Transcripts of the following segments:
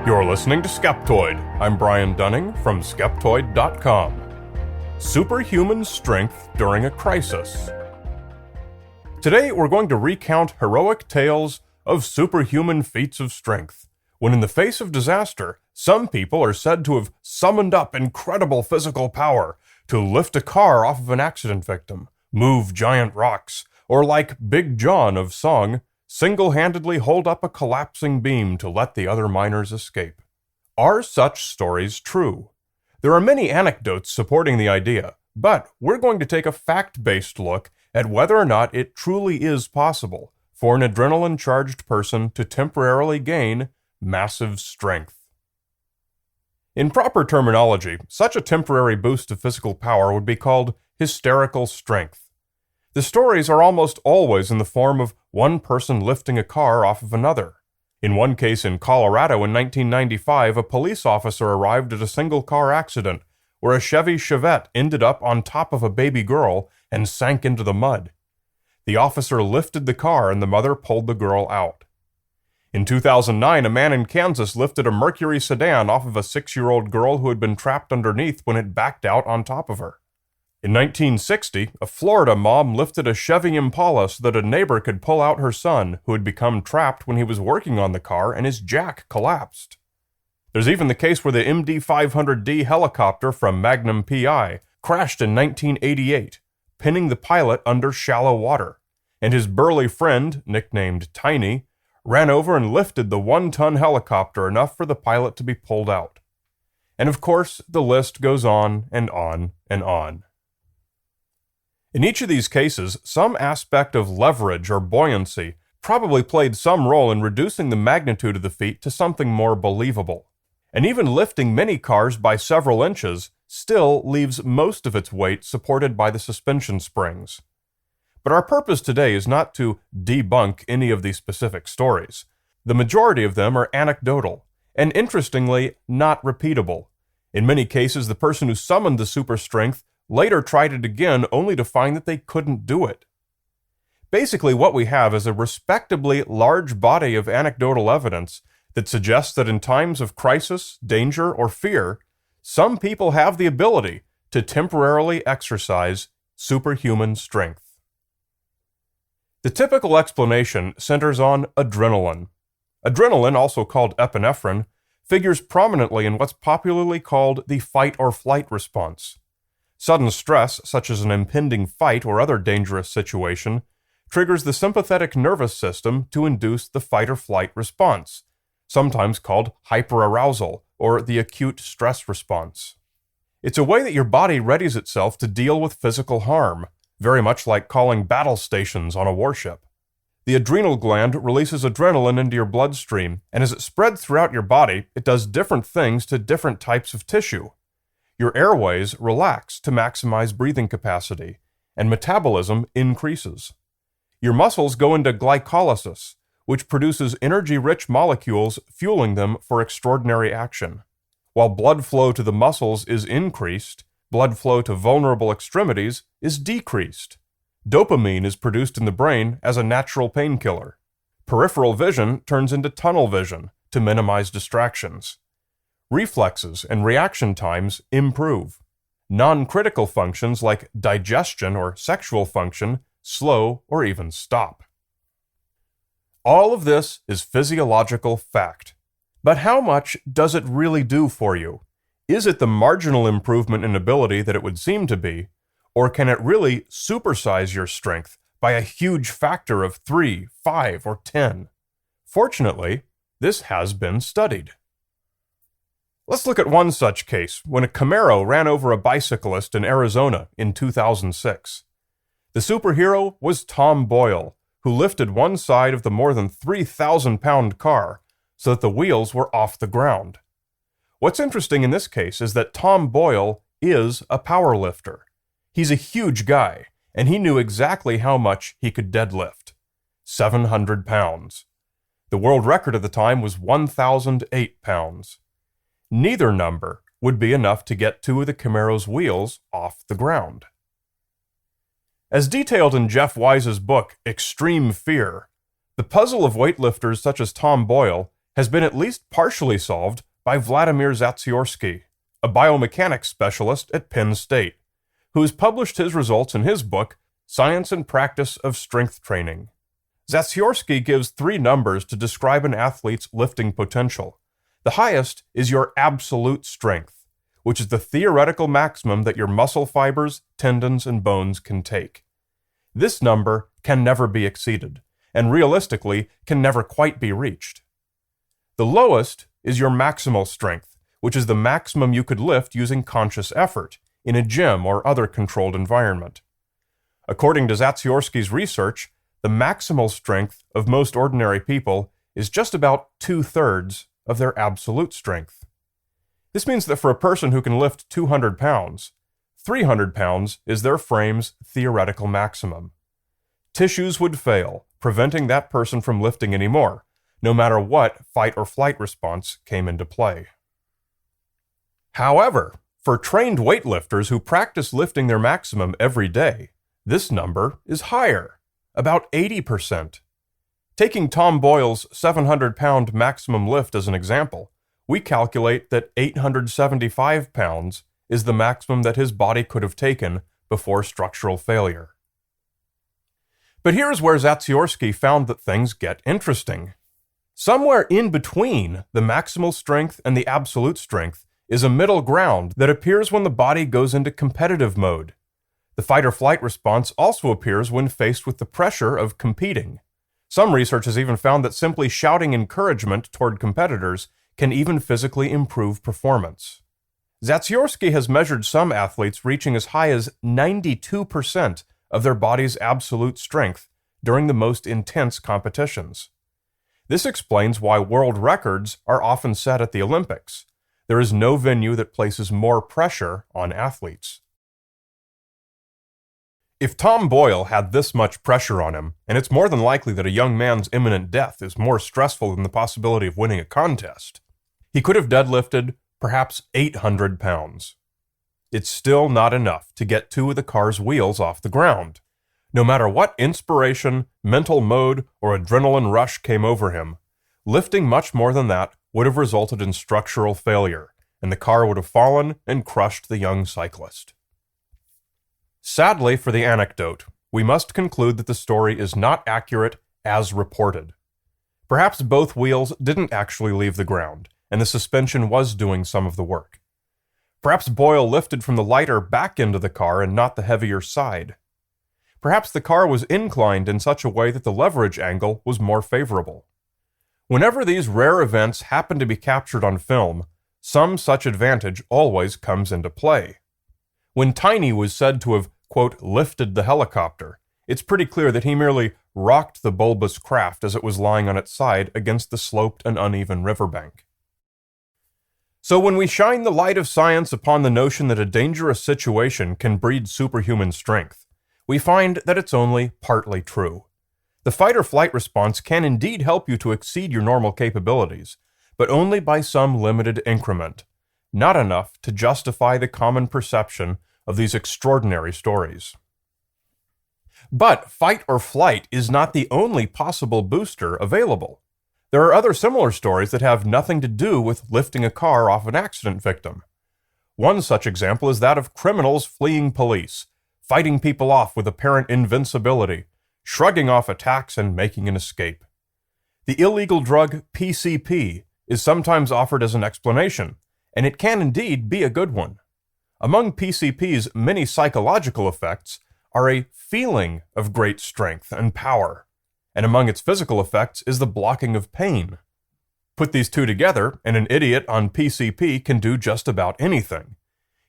You're listening to Skeptoid. I'm Brian Dunning from Skeptoid.com. Superhuman Strength During a Crisis. Today we're going to recount heroic tales of superhuman feats of strength, when in the face of disaster, some people are said to have summoned up incredible physical power to lift a car off of an accident victim, move giant rocks, or like Big John of Song, single-handedly hold up a collapsing beam to let the other miners escape. Are such stories true? There are many anecdotes supporting the idea, but we're going to take a fact-based look at whether or not it truly is possible for an adrenaline-charged person to temporarily gain massive strength. In proper terminology, such a temporary boost of physical power would be called hysterical strength. The stories are almost always in the form of one person lifting a car off of another. In one case in Colorado in 1995, a police officer arrived at a single-car accident where a Chevy Chevette ended up on top of a baby girl and sank into the mud. The officer lifted the car and the mother pulled the girl out. In 2009, a man in Kansas lifted a Mercury sedan off of a 6-year-old girl who had been trapped underneath when it backed out on top of her. In 1960, a Florida mom lifted a Chevy Impala so that a neighbor could pull out her son, who had become trapped when he was working on the car and his jack collapsed. There's even the case where the MD-500D helicopter from Magnum PI crashed in 1988, pinning the pilot under shallow water, and his burly friend, nicknamed Tiny, ran over and lifted the 1-ton helicopter enough for the pilot to be pulled out. And of course, the list goes on and on and on. In each of these cases, some aspect of leverage or buoyancy probably played some role in reducing the magnitude of the feat to something more believable. And even lifting many cars by several inches still leaves most of its weight supported by the suspension springs. But our purpose today is not to debunk any of these specific stories. The majority of them are anecdotal, and interestingly, not repeatable. In many cases, the person who summoned the super strength later tried it again only to find that they couldn't do it. Basically, what we have is a respectably large body of anecdotal evidence that suggests that in times of crisis, danger, or fear, some people have the ability to temporarily exercise superhuman strength. The typical explanation centers on adrenaline. Adrenaline, also called epinephrine, figures prominently in what's popularly called the fight-or-flight response. Sudden stress, such as an impending fight or other dangerous situation, triggers the sympathetic nervous system to induce the fight-or-flight response, sometimes called hyperarousal or the acute stress response. It's a way that your body readies itself to deal with physical harm, very much like calling battle stations on a warship. The adrenal gland releases adrenaline into your bloodstream, and as it spreads throughout your body, it does different things to different types of tissue. Your airways relax to maximize breathing capacity, and metabolism increases. Your muscles go into glycolysis, which produces energy-rich molecules fueling them for extraordinary action. While blood flow to the muscles is increased, blood flow to vulnerable extremities is decreased. Dopamine is produced in the brain as a natural painkiller. Peripheral vision turns into tunnel vision to minimize distractions. Reflexes and reaction times improve. Non-critical functions like digestion or sexual function slow or even stop. All of this is physiological fact. But how much does it really do for you? Is it the marginal improvement in ability that it would seem to be, or can it really supersize your strength by a huge factor of 3, 5, or 10? Fortunately, this has been studied. Let's look at one such case, when a Camaro ran over a bicyclist in Arizona in 2006. The superhero was Tom Boyle, who lifted one side of the more than 3,000-pound car so that the wheels were off the ground. What's interesting in this case is that Tom Boyle is a power lifter. He's a huge guy, and he knew exactly how much he could deadlift. 700 pounds. The world record at the time was 1,008 pounds. Neither number would be enough to get two of the Camaro's wheels off the ground. As detailed in Jeff Wise's book, Extreme Fear, the puzzle of weightlifters such as Tom Boyle has been at least partially solved by Vladimir Zatsiorsky, a biomechanics specialist at Penn State, who has published his results in his book, Science and Practice of Strength Training. Zatsiorsky gives 3 numbers to describe an athlete's lifting potential. The highest is your absolute strength, which is the theoretical maximum that your muscle fibers, tendons, and bones can take. This number can never be exceeded, and realistically can never quite be reached. The lowest is your maximal strength, which is the maximum you could lift using conscious effort in a gym or other controlled environment. According to Zatsiorsky's research, the maximal strength of most ordinary people is just about 2/3 of their absolute strength. This means that for a person who can lift 200 pounds, 300 pounds is their frame's theoretical maximum. Tissues would fail, preventing that person from lifting anymore, no matter what fight or flight response came into play. However, for trained weightlifters who practice lifting their maximum every day, this number is higher, about 80%. Taking Tom Boyle's 700-pound maximum lift as an example, we calculate that 875 pounds is the maximum that his body could have taken before structural failure. But here's where Zatsiorsky found that things get interesting. Somewhere in between the maximal strength and the absolute strength is a middle ground that appears when the body goes into competitive mode. The fight-or-flight response also appears when faced with the pressure of competing. Some research has even found that simply shouting encouragement toward competitors can even physically improve performance. Zatsiorsky has measured some athletes reaching as high as 92% of their body's absolute strength during the most intense competitions. This explains why world records are often set at the Olympics. There is no venue that places more pressure on athletes. If Tom Boyle had this much pressure on him, and it's more than likely that a young man's imminent death is more stressful than the possibility of winning a contest, he could have deadlifted perhaps 800 pounds. It's still not enough to get 2 of the car's wheels off the ground. No matter what inspiration, mental mode, or adrenaline rush came over him, lifting much more than that would have resulted in structural failure, and the car would have fallen and crushed the young cyclist. Sadly for the anecdote, we must conclude that the story is not accurate as reported. Perhaps both wheels didn't actually leave the ground, and the suspension was doing some of the work. Perhaps Boyle lifted from the lighter back into the car and not the heavier side. Perhaps the car was inclined in such a way that the leverage angle was more favorable. Whenever these rare events happen to be captured on film, some such advantage always comes into play. When Tiny was said to have, quote, lifted the helicopter, it's pretty clear that he merely rocked the bulbous craft as it was lying on its side against the sloped and uneven riverbank. So when we shine the light of science upon the notion that a dangerous situation can breed superhuman strength, we find that it's only partly true. The fight-or-flight response can indeed help you to exceed your normal capabilities, but only by some limited increment, not enough to justify the common perception of these extraordinary stories. But fight or flight is not the only possible booster available. There are other similar stories that have nothing to do with lifting a car off an accident victim. One such example is that of criminals fleeing police, fighting people off with apparent invincibility, shrugging off attacks and making an escape. The illegal drug PCP is sometimes offered as an explanation, and it can indeed be a good one. Among PCP's many psychological effects are a feeling of great strength and power, and among its physical effects is the blocking of pain. Put these two together, and an idiot on PCP can do just about anything.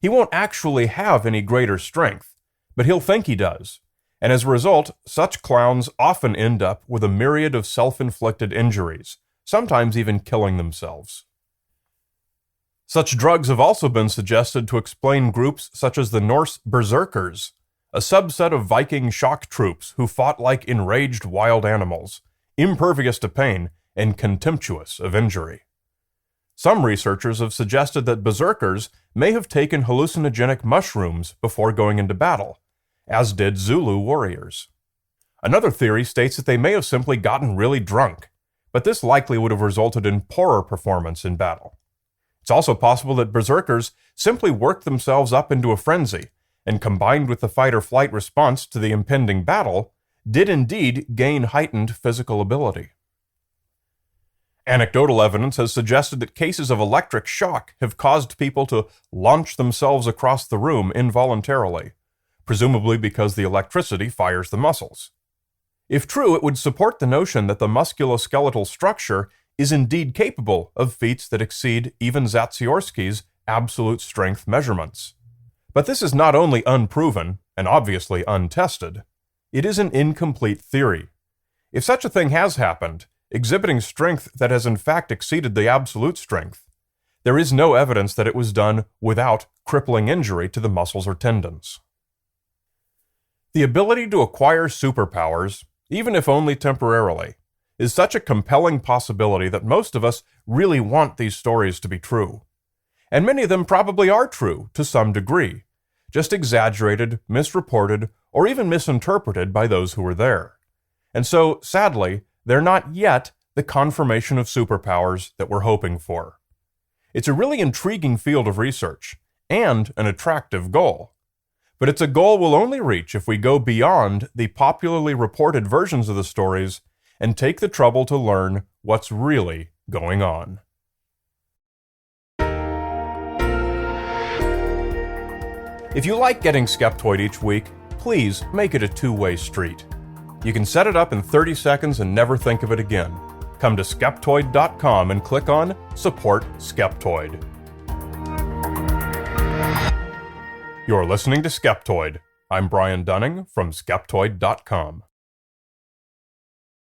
He won't actually have any greater strength, but he'll think he does, and as a result, such clowns often end up with a myriad of self-inflicted injuries, sometimes even killing themselves. Such drugs have also been suggested to explain groups such as the Norse berserkers, a subset of Viking shock troops who fought like enraged wild animals, impervious to pain and contemptuous of injury. Some researchers have suggested that berserkers may have taken hallucinogenic mushrooms before going into battle, as did Zulu warriors. Another theory states that they may have simply gotten really drunk, but this likely would have resulted in poorer performance in battle. It's also possible that berserkers simply worked themselves up into a frenzy, and combined with the fight-or-flight response to the impending battle, did indeed gain heightened physical ability. Anecdotal evidence has suggested that cases of electric shock have caused people to launch themselves across the room involuntarily, presumably because the electricity fires the muscles. If true, it would support the notion that the musculoskeletal structure is indeed capable of feats that exceed even Zatsiorsky's absolute strength measurements. But this is not only unproven, and obviously untested, it is an incomplete theory. If such a thing has happened, exhibiting strength that has in fact exceeded the absolute strength, there is no evidence that it was done without crippling injury to the muscles or tendons. The ability to acquire superpowers, even if only temporarily, is such a compelling possibility that most of us really want these stories to be true. And many of them probably are true to some degree, just exaggerated, misreported, or even misinterpreted by those who were there. And so, sadly, they're not yet the confirmation of superpowers that we're hoping for. It's a really intriguing field of research, and an attractive goal. But it's a goal we'll only reach if we go beyond the popularly reported versions of the stories and take the trouble to learn what's really going on. If you like getting Skeptoid each week, please make it a two-way street. You can set it up in 30 seconds and never think of it again. Come to Skeptoid.com and click on Support Skeptoid. You're listening to Skeptoid. I'm Brian Dunning from Skeptoid.com.